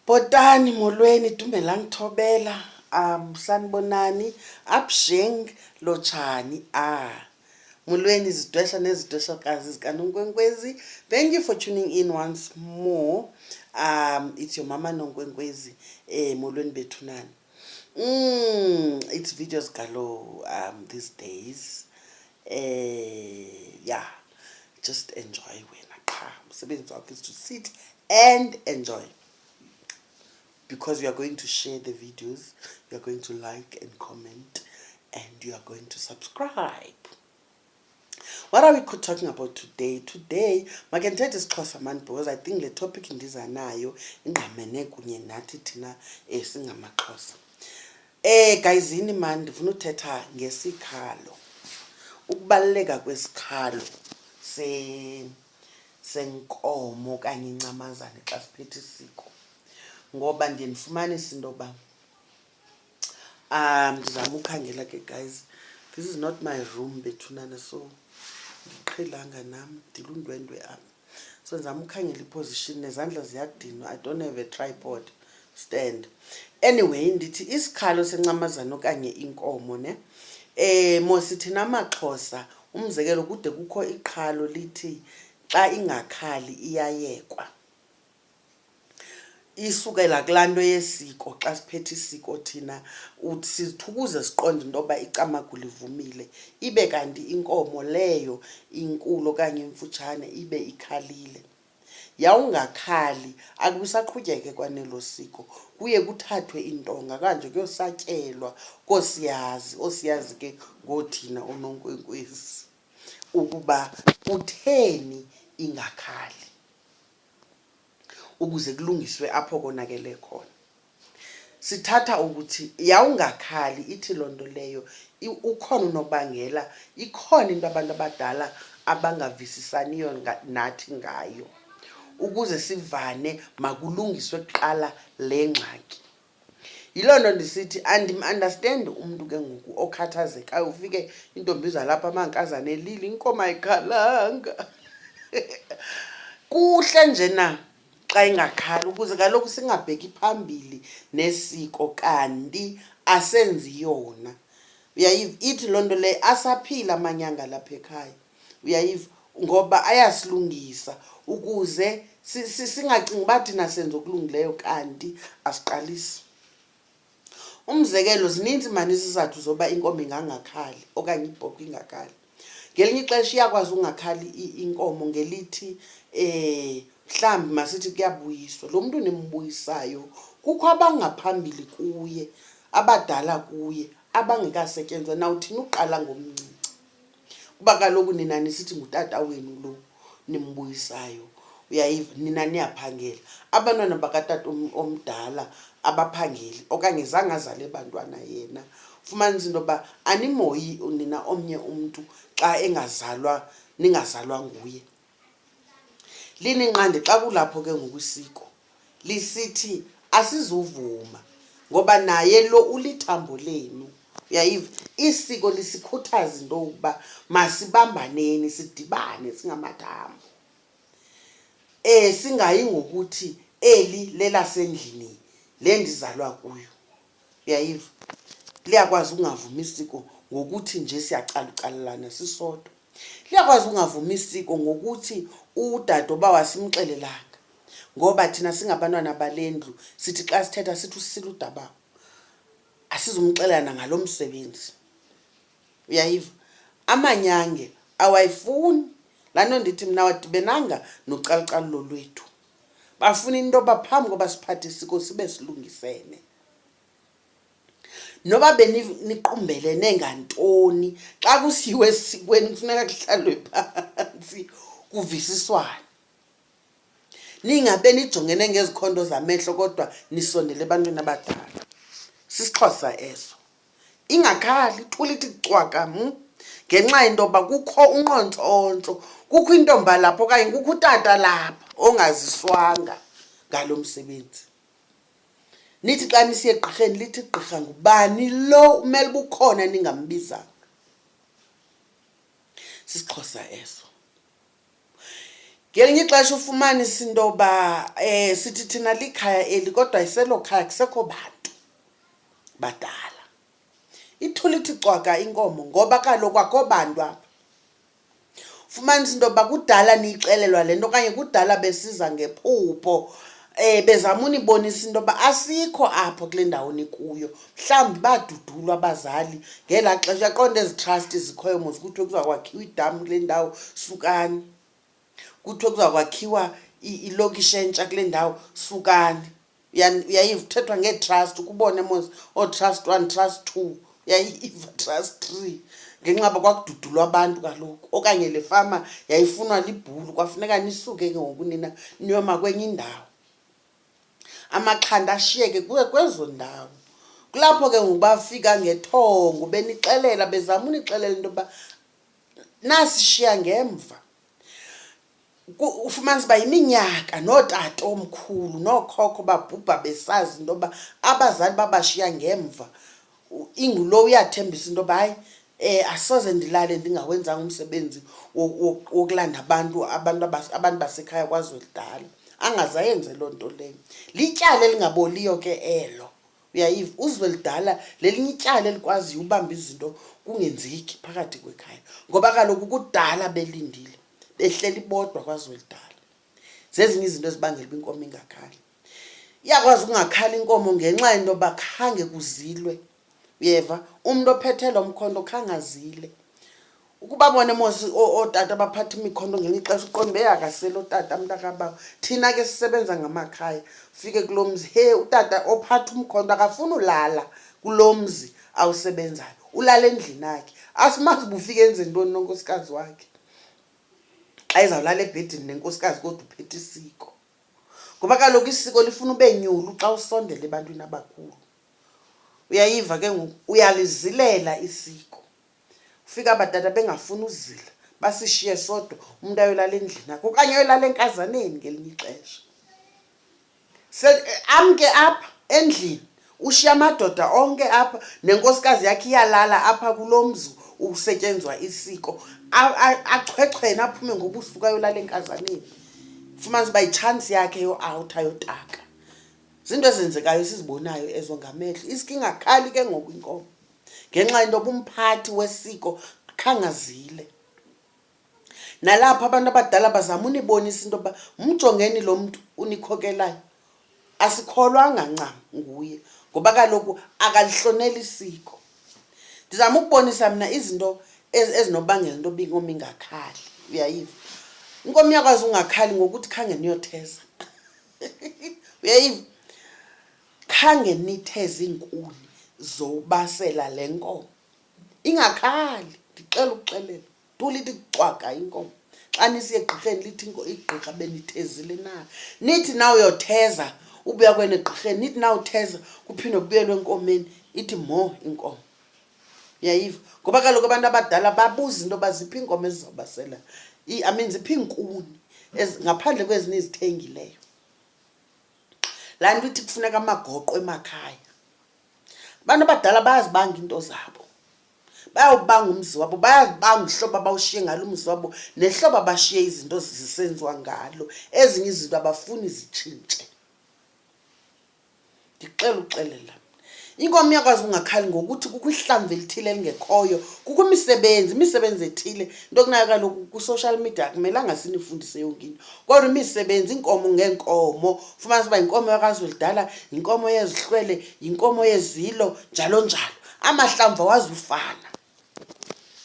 Botani molweni dumelang thobela sanibonani absheng lotshani molweni izidwesha nezidweshakazi zikaNonkwezi. Thank you for tuning in once more. It's your mama Nonkwezi. Molweni bethunani. It's videos galore these days. Yeah, just enjoy wena qha. Umsebenzi wakho is to sit and enjoy. Because you are going to share the videos, you are going to like and comment, and you are going to subscribe. What are we talking about today? Today, makenthethe isiXhosa man, because I think the topic ndiza nayo ingqamene kunye nathi thina singamaXhosa. Guysini man, ndifuna uthetha ngesikhalo. Ukubaluleka kwesikhalo senkomo kanye incamazane xa siphethe isiko. Ngoba ndiye ndifumanise into yoba ndizama ukhangela ke guys, this is not my room bethunana, so ndiqhelanga nam ndilundwendwe apha, so ndizama ukhangela iposition, nezandla ziyadinwa, I don't have a tripod stand. Anyway, ndithi isikhalo sencamazana okanye inkomo ne mosithina amaXhosa, umzekelo kude kukho iqhalo lithi xa ingakhali iyayekwa. Isukela kulaa nto yesiko, xa siphethe isiko thina sithukuze siqonde into yoba icamagu livumile, ibe kanti inkomo leyo inkulu okanye imfutshane ibe ikhalile. Yawungakhali akubisaqhutyeke kwanelo siko, kuye kuthathwe intonga kanje kuyosatyelwa koosiyazi. Oosiyazi ke ngoothina ooNonkwezi, ukuba kutheni ingakhali, ukuze kulungiswe apho konakele khona. Sithatha ukuthi yawungakhali, ithi loo nto leyo ukhona unobangela, ikhona into abantu abadala abangavisisaniyo nathi ngayo, ukuze sivane makulungiswe kuqala le ngxaki. Yiloo nto ndisithi andim-understand umntu ke ngoku okhathazekayo, ufike intombi zalapha amankazana elile, inkomo ayikhalanga. Kuhle nje na xa ingakhali, ukuze kaloku singabheki phambili nesiko kanti asenzi yona. Uyayiva, ithi loo nto leyo asaphila amanyanga lapha ekhaya. Uyayiva, ngoba ayasilungisa ukuze singacingi uba thina senza okulungileyo kanti asiqalisi. Umzekelo, zininzi mani izizathu zoba inkomo ingangakhali okanye ibhokhwe ingakhali. Ngelinye ixesha iyakwazi ungakhali inkomo ngelithi mhlawumbi masithi kuyabuyiswa. Lo mntu nimbuyisayo kukho abangaphambili kuye, abadala kuye, abangekasetyenzwa. Nawuthini uqala ngomncinci, kuba kaloku nina nisithi ngutata wenu lo nimbuyisayo. Uyayiva, nina niyaphangela. Abantwana bakatata omdala abaphangeli okanye zange azale bantwana yena. Fumanisa into yoba animhoyi nina omnye umntu xa engazalwa, ningazalwa nguye. Lininqande xa kulapho ke ngokwisiko lisithi asizuvuma, ngoba naye lo ulithambo lenu. Uyayiva, isiko lisikhuthaza into yokuba masibambaneni, sidibane singamathambo. Singayi ngokuthi eli lelasendlini, le ndizalwa kuyo. Uyayiva, liyakwazi ungavumi isiko ngokuthi nje siyacalucalulana sisodwa. Liyakwazi ungavumi isiko ngokuthi udade oba wasimxelelanga, ngoba thina singabantwana balendlu sithi xa sithetha sithi usile udabawo, asizumxelelana ngalo msebenzi. Uyayiva, amanyange awayifuni laa nto ndithi mna wadibenanga nocalucalulo lwethu. Bafuna into yoba phambi koba siphathe isiko sibe silungisene. Noba beniqumbelene ngantoni, xa kusiyiwe esikweni kufuneka kuhlalwe phantsi kuvisiswane. Ningabe nijongene ngezikhondo zamehlo kodwa nisondele ebantwini abadala. SisiXhosa eso. Ingakhali, ithule ithi cwaka ngenxa yento yoba kukho unqontsontso, kukho intomba lapho okanye kukho utata lapha ongaziswanga ngalo msebenzi. Nithi xa nisiye egqirheni lithi gqirha ngubani lo umele bukhona ningambizanga. SisiXhosa eso. Ngelinye ixesha ufumanisa into yoba sithi thina likhaya eli kodwa iselo khaya kusekho bantu badala. Ithula ithi cwaka inkomo ngoba kaloku akho bantu apha. Fumanisa into yoba kudala niyixelelwa le nto okanye kudala besiza ngephupho bezama unibonisa into yoba asikho apho kule ndawo nikuyo. Mhlawumbi badudulwa abazali ngelaa xesha. Uyaqonda ezi trust zikhoyo mos kuthiwe kuza kwakhiwa idam kule ndawo, sukani. Kuthiwe kuza kwakhiwa ilokishi entsha kule ndawo, sukani. Uyayiva kuthethwa ngee-trust, ukubone mos oo-trust 1, trust 2, uyayiva trust 3. Ngenxa yoba kwakududulwa abantu kaloku, okanye le fama yayifunwa libhulu, kwafuneka nisuke ke ngoku nina niyoma kwenye indawo. Amaxhanda ashiyeke kwezo ndawo. Kulapho ke ngoku bafika ngethongo benixelela, bezama unixelela into yoba nasishiya ngemva. Ufumanisa uba yiminyaka nootata omkhulu nookhokho babhubha besazi into yoba abazali babashiya ngemva. Ingulo uyathembisa into yoba hayi asoze ndilale ndingawenzanga umsebenzi wokulanda abantu basekhaya KwaZulu-Natal. Angazayenze loo nto leyo. Lityala elingaboliyo ke elo. Uyayiva, uZweledala lelinye ityala elikwaziyo ubamba izinto kungenzeki phakathi kwekhaya. Ngoba kaloku kudala belindile, behleli bodwa KwaZweledala. Zezinye izinto ezibangela uba inkomo ingakhali. Iyakwazi ukungakhali inkomo ngenxa yento yoba khange kuzilwe. Uyeva, umntu ophethe lo mkhondo khangazile. Ukuba bone mos ootata baphatha imikhondo ngelinye ixesha uqonda uba akasele utata mntakabawo. Thina ke sisebenza ngamakhaya, ufike kulo mzi, utata ophatha umkhondo akafuni ulala kulo mzi awusebenzayo, ulala endlini yakhe. Asimazi uba ufike enze ntoni nonkosikazi wakhe xa ezawulala ebhedini nenkosikazi kodwa uphethe isiko. Ngoba kaloku isiko lifuna ube nyulu xa usondela ebantwini abakhulu. Uyayiva ke ngoku, uyalizilela isiko. Ufika abadala bengafuni uzila, basishiye sodwa, umuntu ayolala endlini yakhe okanye ayolala enkazaneni ngelinye ixesha. Amke apha endlini, ushiya amadoda onke apha, nenkosikazi yakhe iyalala apha kulo mzi usetyenzwa isiko. Achwechwene aphume ngobusuku ayolala enkazaneni. Fumanisa uba yitshansi yakhe yo-awutha yotaka. Zinto ezenzekayo sizibonayo ezo ngamehlo. Isiko ingakhali ke ngoku inkomo ngenxa yento yoba umphathi wesiko khangazile. Nalapho abantu abadala bazama unibonisa into yoba mjongeni lo mntu unikhokelayo, asikholwanga ncam nguye ngoba kaloku akalihloneli isiko. Ndizama ukubonisa mna izinto ezinobangela into yoba inkomo ingakhali. Uyayiva, inkomo iyakwazi ungakhali ngokuthi khange niyotheza. Uyayiva, khange nitheze iinkuni zobasela le nkomo ingakhali. Ndicela ukuxelela, tula ithi cwaka inkomo. Xa nisiye egqirheni lithi igqirha benithezile na. Nithi na uyotheza ubuya kwena egqirheni, nithi na utheza kuphinde kubuyelwe enkomeni, ithi mo inkomo. Uyayiva, ngoba kaloku abantu abadala babuza into yoba ziphi iinkomo ezizawubasela, ziphi iinkuni ngaphandle kwezini izithengileyo. Laa nto ithi kufuneka amagoqo emakhaya. Abantu abadala bayazibanga into zabo, bayawubanga umzi wabo, bayazibanga uhlobo abawushiye ngalo umzi wabo nehlobo abashiye izinto zisenziwa ngalo. Ezinye izinto abafuni zitshintshe. Ndicela uxelela, inkomo iyakwazi ungakhali ngokuthi kukho ihlamvu elithile elingekhoyo, kukho imisebenzi ethile. Into kunayo kaloku ku-social media akumelanga sinifundise yonke into, kodwa imisebenzi, iinkomo ngeenkomo. Fumanisa uba yinkomo yakwaZweledala, yinkomo yezihlwele, yinkomo yezilo, njalo njalo. Amahlamvu awazi ufana.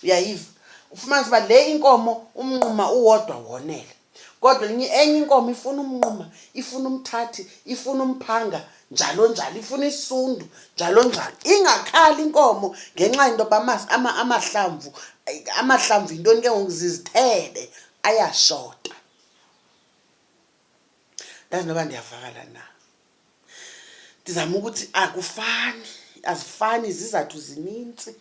Uyayiva, ufumanisa uba le inkomo umnquma uwodwa wonele, kodwa enye inkomo ifuna umnquma, ifuna umthathi, ifuna umphanga, njalo njalo, ifuna isundu, njalo njalo. Ingakhali inkomo ngenxa yento yoba amahlamvu yintoni ke ngoku, zizithebe, ayashota. Ndazi noba ndiyavakala na. Ndizama ukuthi akufani, azifani, izizathu zinintsi,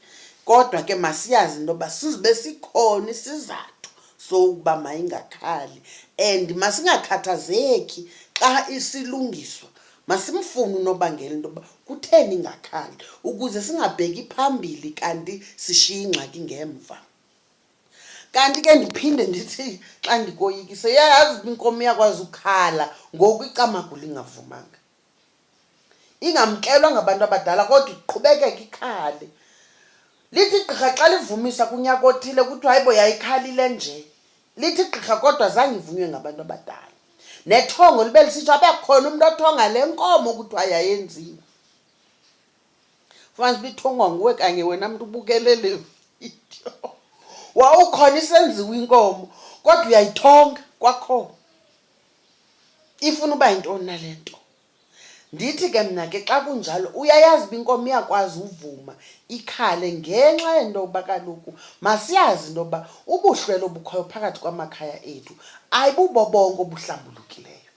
kodwa ke masiyazi into yoba sizibe sikhona isizathu sokuba mayingakhali, and masingakhathazeki xa isilungiswa. Masimfune unobangela into yoba kutheni ingakhali, ukuze singabheki phambili kanti sishiye ingxaki ngemva. kanti ke ndiphinde ndithi xa ndikoyikise yayazi inkomo iyakwazi ukhala ngoku icamagu lingavumanga, ingamkelwa ngabantu abadala kodwa iqhubekeke ikhale. Lithi igqirha xa livumisa kunyaka othile kuthiwa hayibo yayikhalile nje, lithi igqirha kodwa zange ivunywe ngabantu abadala. Nethongo libe lisitsho abe khona umntu othonga le nkomo kuthiwa yayenziwe. Fumanisa uba ithongwa nguwe kanye wena mntu ubukele le video. Wawukhona isenziwa inkomo kodwa uyayithonga kwakhona. Ifuna uba yintoni nale nto? Ndithi ke mna ke xa kunjalo uyayazi uba inkomo iyakwazi uvuma ikhale ngenxa yento yoba kaloku masiyazi into yoba ubuhlwelo obukhoyo phakathi kwamakhaya ethu ayibubo bonke obuhlambulukileyo.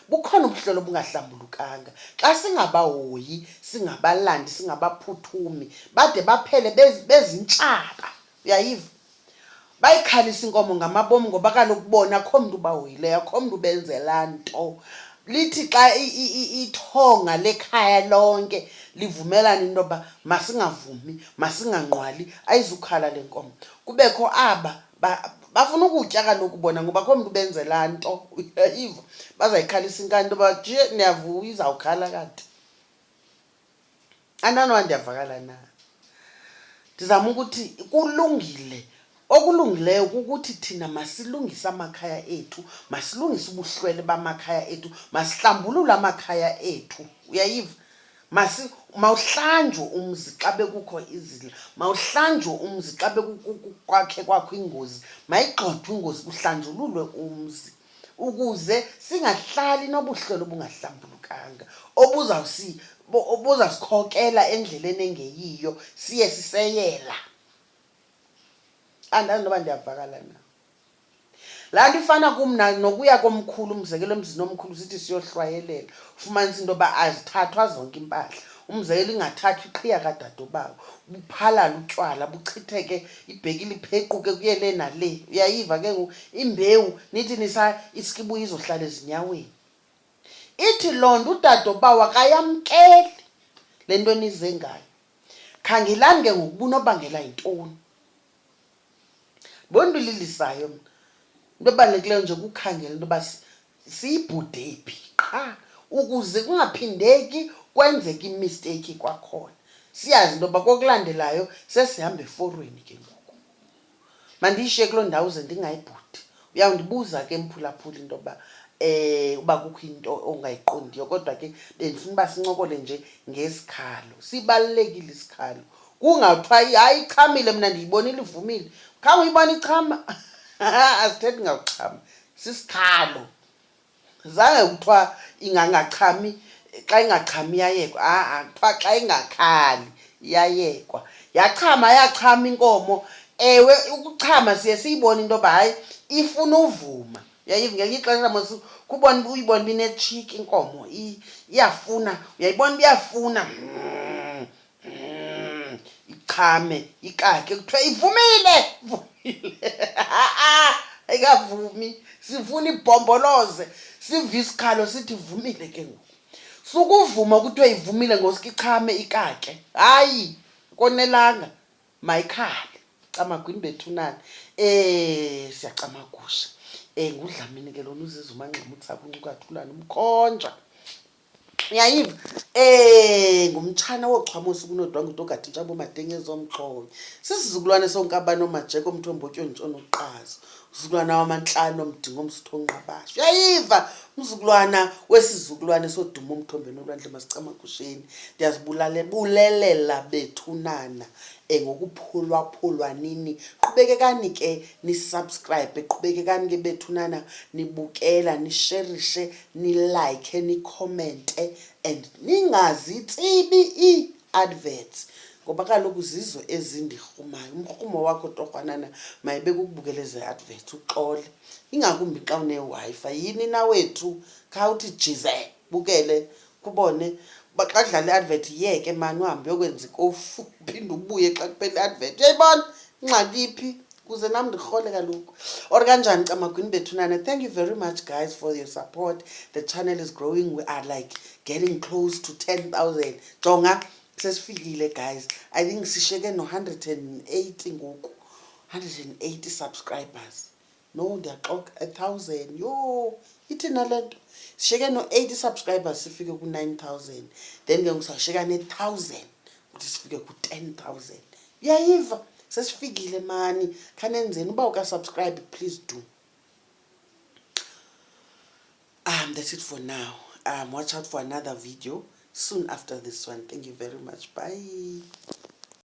Bukhona ubuhlwelo obungahlambulukanga. Xa singabahoyi, singabalandi, singabaphuthumi bade baphele bezintshaba, uyayiva? Bayikhalisa inkomo ngamabomi ngoba kaloku bona akho mntu ubahoyileyo, akho mntu ubenzela nto. Lithi xa ithonga lekhaya lonke livumelana into yoba masingavumi, masinganqwali, ayizukhala le nkomo. Kubekho aba bafuna ukutya kaloku bona ngoba akho mntu ubenzela nto, uyayiva? Bazayikhalisa inkani into yoba nje niyavuya izawukhala kanti. Andanoba ndiyavakala na? Ndizama ukuthi kulungile. Okulungileyo kukuthi thina masilungise amakhaya ethu, masilungise ubuhlwele bamakhaya ethu, masihlambulule amakhaya ethu, uyayiva? Mawuhlanjwe umzi xa bekukho izila, mawuhlanjwe umzi xa kwakho ingozi, mayigxothwe ingozi kuhlanjululwe umzi ukuze singahlali nobuhlwele obungahlambulukanga obuzasikhokela endleleni engeyiyo siye siseyela. Andazi noba ndiyavakala na. Laa nto ifana kum nokuya komkhulu, umzekelo emzini omkhulu sithi siyohlwayelela, ufumanisa into yoba azithathwa zonke impahla. Umzekelo ingathathwa iqhiya kadadobawo, buphalala utywala, buchitheke ibheki liphequke kuyele nale, uyayiva ke ngoku? Imbewu nithi isikibuye izohlala ezinyaweni. Ithi loo nto udadobawo akayamkeli le nto nize ngayo. Khangelani ke ngoku bunobangela yintoni. Bonto lilisayo mna. Into ebalulekileyo nje kukhangela into yoba siyibhude phi qha ukuze kungaphindeki kwenzeka imisteyikhi kwakhona. Siyazi into yoba kokulandelayo sesihamba eforweni ke ngoku. Mandiyishiye kuloo ndawo ze ndingayibhudi. Uyawundibuza ke mphulaphuli into yoba uba kukho into ongayiqondiyo, kodwa ke bendifuna uba sincokole nje ngesikhalo. Sibalulekile isikhalo. Kungathiwa hayi ichamile, mna ndiyibonile ivumile. Khange uyibone ichama? Asithethi ngawuchama, sisikhalo. Zange kuthiwa ingangachami, xa ingachami iyayekwa. Kuthiwa xa ingakhali iyayekwa. Yachama inkomo. Ewe ukuchama siye siyibone into yoba hayi ifuna uvuma. Uyayiva? Ngelinye ixesha uyibone uba inetshiki inkomo, iyafuna, uyayibona uba iyafuna ichame ikake kuthiwa ivumile. Ayikavumi, sifuna ibhomboloze, sive isikhalo sithi ivumile ke ngoku. Sukuvuma kuthiwa ivumile ngosuke ichame ikake, hayi konelanga, mayikhale. Camagwini bethunana siyacamagusha. Ngudlamini ke lona uziza uMangxama uTshawe uNcukathulana umkhonja. Uyayiva? Ngumtshana wochwamusa kunodwangu utogada intshaba omadenyeza omxhoyi. Sisizukulwane sonke abanomajeko omthombotyoni ntshona uqazo. Uzukulwana wamantlanu omdingo omsithonqabasha. Uyayiva? Umzukulwana wesizukulwane soduma umthombeni olwandle masicamagusheni. Ndiyazibulalela bethunana ngokuphulwa nini. Qhubekekani ke nisubscribe, qhubekekani ke bethunana nibukela, nisherishe, nilike, nikhomente and ningazitsibi ii-adverts ngoba kaloku zizo ezindirhumayo. Umrhumo wakho torhwanana mayibe kukubukela ezi adverts uxole, ingakumbi xa uneWi-Fi. Yini nawethu khawuthi jize bukele kubone. Uba xa kudlala i-advert yeke mani uhambe uyokwenza ikofu uphinde ubuye xa kuphela i-advert. Uyayibona ingxaki iphi? Kuze nam ndirhole kaloku. Or kanjani camagwini bethunana? Thank you very much guys for your support. The channel is growing. We are like getting close to 10,000. Jonga sesifikile guys. I think sishiyeke no 180 ngoku. 180 subscribers. No, ndiyaxoka 1,000. Yo, ithina le nto. Sishiyeke no-80 subscribers sifike ku-9,000. Then ke ngisashiyeka ne-1,000 ukuthi sifike ku-10,000. Uyayiva? Sesifikile mani. Khanenzeni uba uka-subscribe, please do. That's it for now. Watch out for another video soon after this one. Thank you very much. Bye.